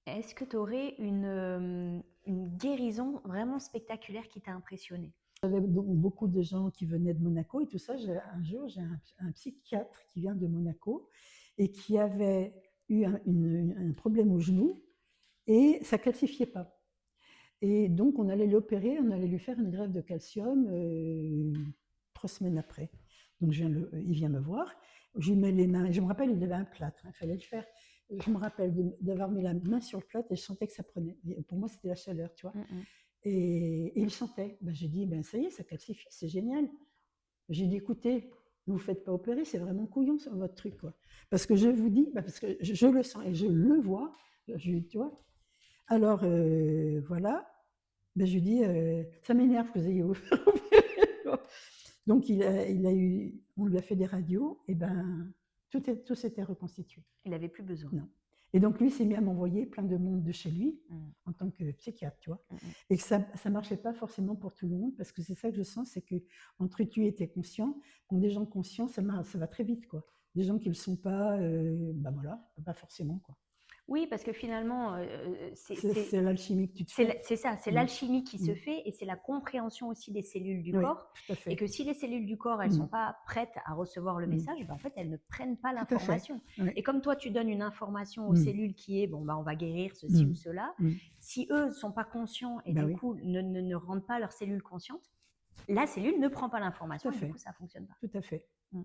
Est-ce que tu aurais une guérison vraiment spectaculaire qui t'a impressionné? J'avais donc beaucoup de gens qui venaient de Monaco et tout ça. Un jour, j'ai un psychiatre qui vient de Monaco et qui avait eu un problème au genou et ça ne calcifiait pas. Et donc, on allait l'opérer, on allait lui faire une greffe de calcium 3 semaines après. Donc, il vient me voir, je lui mets les mains, je me rappelle, il avait un plâtre, il fallait le faire. Je me rappelle d'avoir mis la main sur le plâtre et je sentais que ça prenait. Et pour moi, c'était la chaleur, tu vois. Mm. Et il sentait. Ben, j'ai dit, ben, ça y est, ça calcifie, c'est génial. J'ai dit, écoutez, ne vous faites pas opérer, c'est vraiment couillon votre truc, quoi. Parce que je vous dis, ben, parce que je le sens et je le vois, tu vois. Alors, voilà. Ben, je lui dis, ça m'énerve que vous ayez offert. Donc, on lui a fait des radios, et ben, tout s'était reconstitué. Il n'avait plus besoin. Non. Et donc, lui s'est mis à m'envoyer plein de monde de chez lui, Mm. en tant que psychiatre, tu vois. Mm. Et que ça ne marchait pas forcément pour tout le monde, parce que c'est ça que je sens, c'est que entre tu et tes conscients, quand des gens conscients, ça va très vite, quoi. Des gens qui ne le sont pas, ben voilà, pas forcément, quoi. Oui, parce que finalement, C'est l'alchimie que tu te fais. c'est ça, c'est Mm. l'alchimie qui se Mm. fait et c'est la compréhension aussi des cellules du Oui, corps. tout à Et fait. que si les cellules du corps, elles ne Mm. sont pas prêtes à recevoir le Mm. message, ben en fait, elles ne prennent pas Tout à fait. l'information. Oui. Et comme toi, tu donnes une information aux Mm. cellules qui est, bon, ben, on va guérir ceci ou Mm. cela, Mm. si eux ne sont pas conscients et Ben du oui, coup ne rendent pas leurs cellules conscientes, la cellule ne prend pas tout l'information à et du fait. coup, ça ne fonctionne pas. Tout à fait. Mm.